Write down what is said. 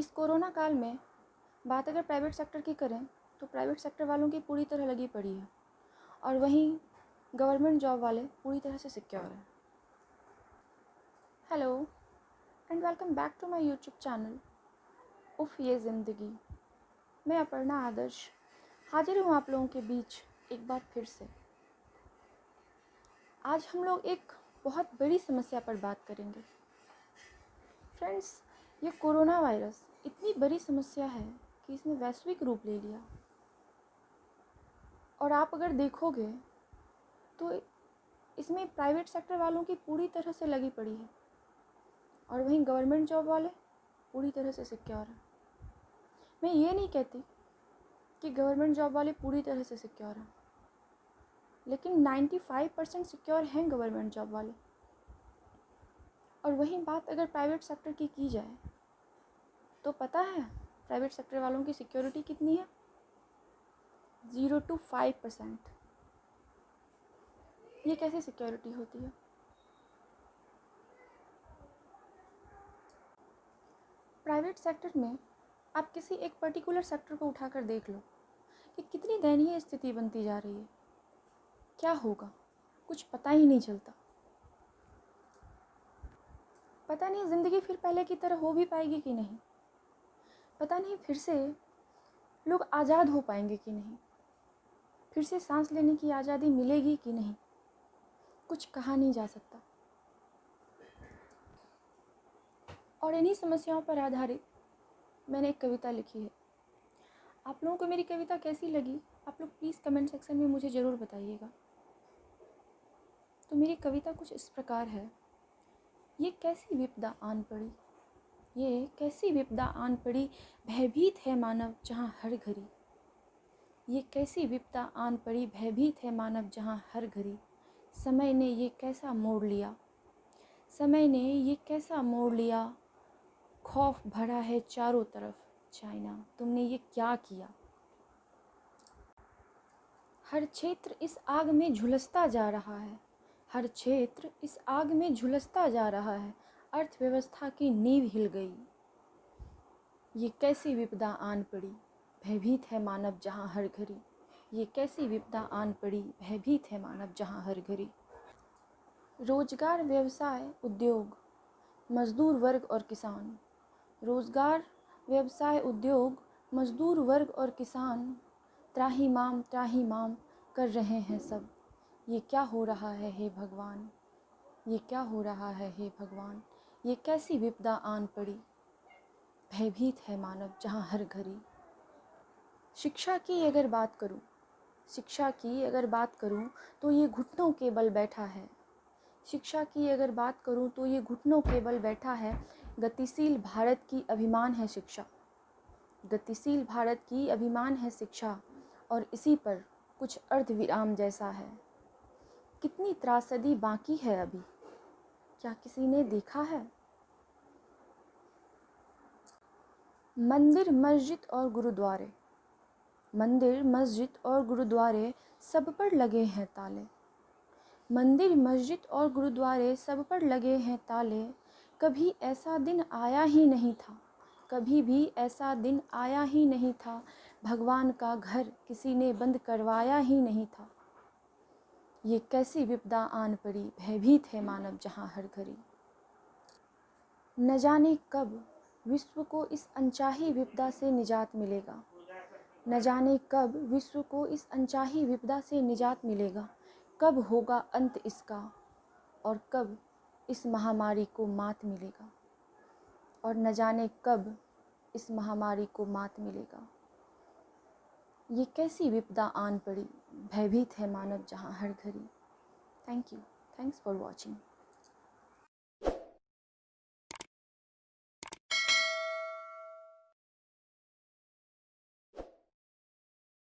इस कोरोना काल में बात अगर प्राइवेट सेक्टर की करें तो प्राइवेट सेक्टर वालों की पूरी तरह लगी पड़ी है और वहीं गवर्नमेंट जॉब वाले पूरी तरह से सिक्योर हैं। Hello and welcome back to my YouTube channel उफ़ ये ज़िंदगी। मैं अपर्णा आदर्श हाजिर हूँ आप लोगों के बीच एक बार फिर से। आज हम लोग एक बहुत बड़ी समस्या पर बात करेंगे। फ्रेंड्स, ये कोरोना वायरस इतनी बड़ी समस्या है कि इसने वैश्विक रूप ले लिया और आप अगर देखोगे तो इसमें प्राइवेट सेक्टर वालों की पूरी तरह से लगी पड़ी है और वहीं गवर्नमेंट जॉब वाले पूरी तरह से सिक्योर हैं। मैं ये नहीं कहती कि गवर्नमेंट जॉब वाले पूरी तरह से सिक्योर हैं, लेकिन 95% सिक्योर हैं गवर्नमेंट जॉब वाले। और वहीं बात अगर प्राइवेट सेक्टर की जाए तो पता है प्राइवेट सेक्टर वालों की सिक्योरिटी कितनी है? 0 to 5%। ये कैसी सिक्योरिटी होती है? प्राइवेट सेक्टर में आप किसी एक पर्टिकुलर सेक्टर को उठाकर देख लो कि कितनी दयनीय स्थिति बनती जा रही है। क्या होगा कुछ पता ही नहीं चलता। पता नहीं ज़िंदगी फिर पहले की तरह हो भी पाएगी कि नहीं। पता नहीं फिर से लोग आज़ाद हो पाएंगे कि नहीं। फिर से सांस लेने की आज़ादी मिलेगी कि नहीं, कुछ कहा नहीं जा सकता। और इन्हीं समस्याओं पर आधारित मैंने एक कविता लिखी है। आप लोगों को मेरी कविता कैसी लगी आप लोग प्लीज़ कमेंट सेक्शन में मुझे ज़रूर बताइएगा। तो मेरी कविता कुछ इस प्रकार है। ये कैसी विपदा आन पड़ी, ये कैसी विपदा आन पड़ी, भयभीत है मानव जहाँ हर घड़ी। ये कैसी विपदा आन पड़ी, भयभीत है मानव जहाँ हर घड़ी। समय ने ये कैसा मोड़ लिया, समय ने ये कैसा मोड़ लिया, खौफ भरा है चारों तरफ। चाइना तुमने ये क्या किया। हर क्षेत्र इस आग में झुलसता जा रहा है, हर क्षेत्र इस आग में झुलसता जा रहा है। अर्थव्यवस्था की नींव हिल गई। ये कैसी विपदा आन पड़ी, भयभीत है मानव जहाँ हर घड़ी। ये कैसी विपदा आन पड़ी, भयभीत है मानव जहाँ हर घड़ी। रोजगार, व्यवसाय, उद्योग, मजदूर वर्ग और किसान। रोजगार, व्यवसाय, उद्योग, मजदूर वर्ग और किसान त्राहिमाम कर रहे हैं सब। ये क्या हो रहा है हे भगवान, ये क्या हो रहा है हे भगवान। ये कैसी विपदा आन पड़ी, भयभीत है मानव जहाँ हर घड़ी। शिक्षा की अगर बात करूँ, शिक्षा की अगर बात करूँ तो ये घुटनों के बल बैठा है। शिक्षा की अगर बात करूँ तो ये घुटनों के बल बैठा है। गतिशील भारत की अभिमान है शिक्षा, गतिशील भारत की अभिमान है शिक्षा। और इसी पर कुछ अर्धविराम जैसा है। कितनी त्रासदी बाकी है अभी, क्या किसी ने देखा है? मंदिर, मस्जिद और गुरुद्वारे, मंदिर, मस्जिद और गुरुद्वारे सब पर लगे हैं ताले। मंदिर, मस्जिद और गुरुद्वारे सब पर लगे हैं ताले। कभी ऐसा दिन आया ही नहीं था, कभी भी ऐसा दिन आया ही नहीं था। भगवान का घर किसी ने बंद करवाया ही नहीं था। ये कैसी विपदा आन पड़ी, भयभीत है मानव जहाँ हर घड़ी। न जाने कब विश्व को इस अनचाही विपदा से निजात मिलेगा, न जाने कब विश्व को इस अनचाही विपदा से निजात मिलेगा। कब होगा अंत इसका और कब इस महामारी को मात मिलेगा, और न जाने कब इस महामारी को मात मिलेगा। ये कैसी विपदा आन पड़ी, भयभीत है मानव जहाँ हर घड़ी। Thank you, thanks for watching.